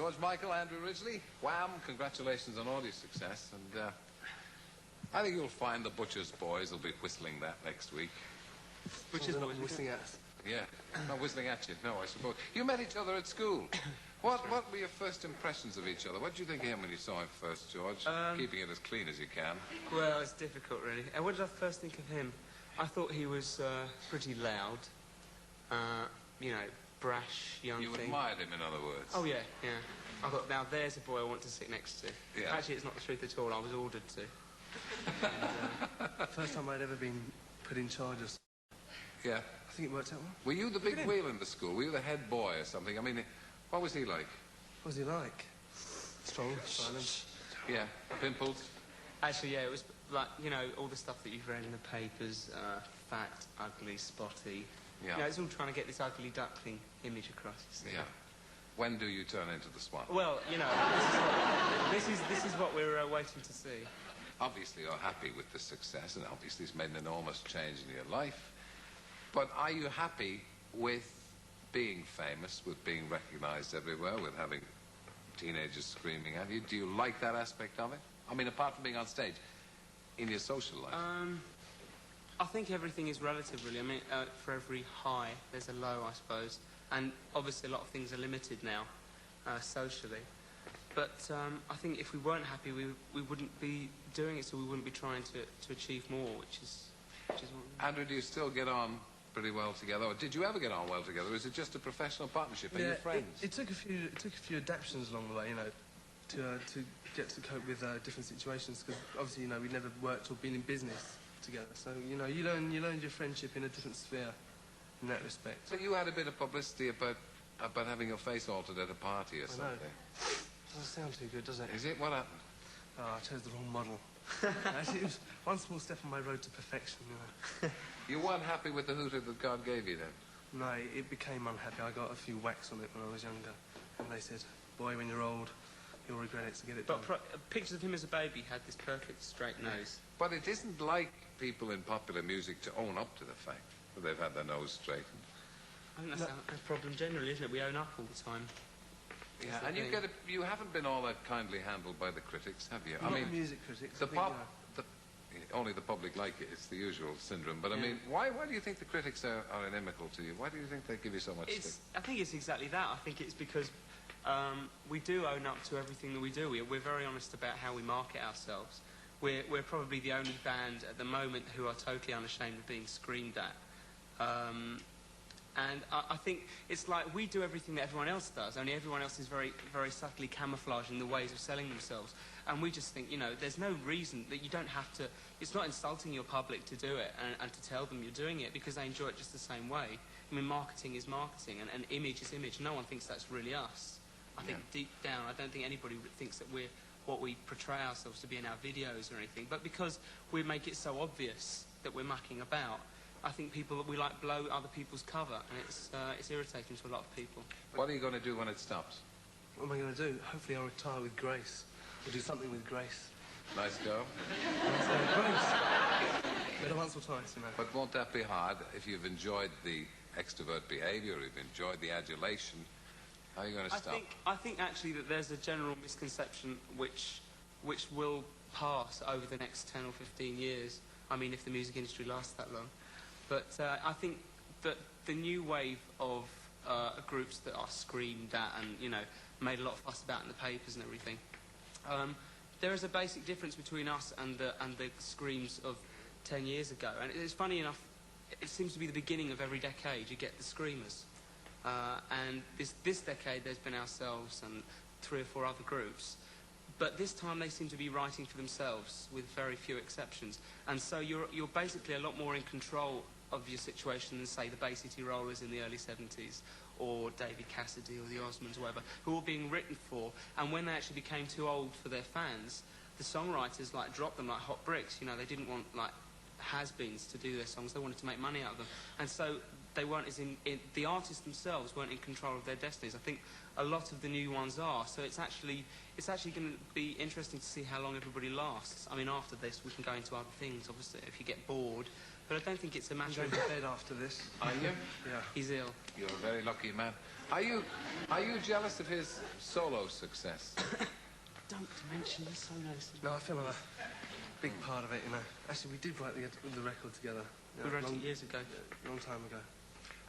George Michael, Andrew Ridgely, Wham, congratulations on all your success, and I think you'll find the Butcher's Boys will be whistling that next week. Butcher's Boys whistling at us? Yeah, not whistling at you, no, I suppose. You met each other at school. What were your first impressions of each other? What did you think of him when you saw him first, George? Keeping it as clean as you can. Well, it's difficult, really. And what did I first think of him? I thought he was pretty loud, you know, brash, young You thing. admired him, in other words. Oh, yeah, yeah. I thought, now there's a boy I want to sit next to. Yeah. Actually, it's not the truth at all. I was ordered to. And, first time I'd ever been put in charge of... Yeah. I think it worked out well. Were you the big wheel in the school? Were you the head boy or something? I mean, what was he like? What was he like? Strong, silent. Yeah, pimples? Actually, yeah, it was like, you know, all the stuff that you've read in the papers, fat, ugly, spotty. Yeah. You know, it's all trying to get this ugly duckling image across, you see. Yeah. When do you turn into the swan? Well, you know, this is what we're waiting to see. Obviously, you're happy with the success, and obviously it's made an enormous change in your life. But are you happy with being famous, with being recognised everywhere, with having teenagers screaming at you? Do you like that aspect of it? I mean, apart from being on stage, in your social life? I think everything is relative, really. I mean, for every high, there's a low, I suppose. And obviously a lot of things are limited now, socially. But I think if we weren't happy, we wouldn't be doing it, so we wouldn't be trying to achieve more, which is what... Andrew, do you still get on pretty well together, or did you ever get on well together? Or is it just a professional partnership? Are you friends? It took a few adaptations along the way, you know, to get to cope with different situations, because obviously, you know, we never worked or been in business together. So, you know, you learned your friendship in a different sphere in that respect. So you had a bit of publicity about having your face altered at a party or something. Doesn't sound too good, does it? Is it? What happened? Oh, I chose the wrong model. Actually, it was one small step on my road to perfection, you know. You weren't happy with the hooter that God gave you, then? No, it became unhappy. I got a few whacks on it when I was younger. And they said, boy, when you're old, you'll regret it, so get it done. But pictures of him as a baby had this perfect straight nose. But it isn't like people in popular music to own up to the fact that they've had their nose straightened. I think that's a problem generally, isn't it? We own up all the time. Yeah, and you haven't been all that kindly handled by the critics, have you? Not music critics. Only the public like it. It's the usual syndrome. But I mean, why do you think the critics are inimical to you? Why do you think they give you so much stick? I think it's exactly that. I think it's because we do own up to everything that we do. We're very honest about how we market ourselves. We're probably the only band at the moment who are totally unashamed of being screamed at. And I think it's like we do everything that everyone else does, only everyone else is very, very subtly camouflaging the ways of selling themselves. And we just think, you know, there's no reason that you don't have to... It's not insulting your public to do it and to tell them you're doing it because they enjoy it just the same way. I mean, marketing is marketing and image is image. No one thinks that's really us. I think deep down, I don't think anybody thinks that we're what we portray ourselves to be in our videos or anything. But because we make it so obvious that we're mucking about, I think we like blow other people's cover, and it's irritating to a lot of people. What are you going to do when it stops? What am I going to do? Hopefully I'll retire with grace. Or do something with grace. Nice go. Grace. Better once or twice, you know. But won't that be hard if you've enjoyed the extrovert behaviour, or you've enjoyed the adulation? How are you going to stop? I think actually that there's a general misconception which will pass over the next 10 or 15 years. I mean, if the music industry lasts that long. But I think that the new wave of groups that are screamed at and, you know, made a lot of fuss about in the papers and everything, there is a basic difference between us and the screams of 10 years ago. And it's funny enough, it seems to be the beginning of every decade. You get the screamers. And this decade there's been ourselves and 3 or 4 other groups. But this time they seem to be writing for themselves, with very few exceptions. And so you're basically a lot more in control of your situation than, say, the Bay City Rollers in the early 70s, or David Cassidy or the Osmonds or whatever, who were being written for. And when they actually became too old for their fans, the songwriters, like, dropped them like hot bricks. You know, they didn't want, like, has-beens to do their songs. They wanted to make money out of them. And so they weren't as the artists themselves weren't in control of their destinies. I think a lot of the new ones are. So it's actually going to be interesting to see how long everybody lasts. I mean, after this, we can go into other things, obviously, if you get bored. But I don't think it's a matter I'm of... going to bed after this. Are you? Yeah. He's ill. You're a very lucky man. Are you jealous of his solo success? Don't mention the solos. No, I feel like a big part of it, you know. Actually, we did write the record together. We wrote it years ago. Long time ago.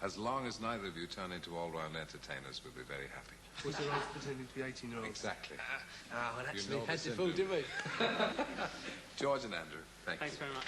As long as neither of you turn into all-round entertainers, we'll be very happy. Was there roles pretending to be 18-year-olds? Exactly. Well, actually, know had the to fool, didn't we? George and Andrew, thanks Thanks very much.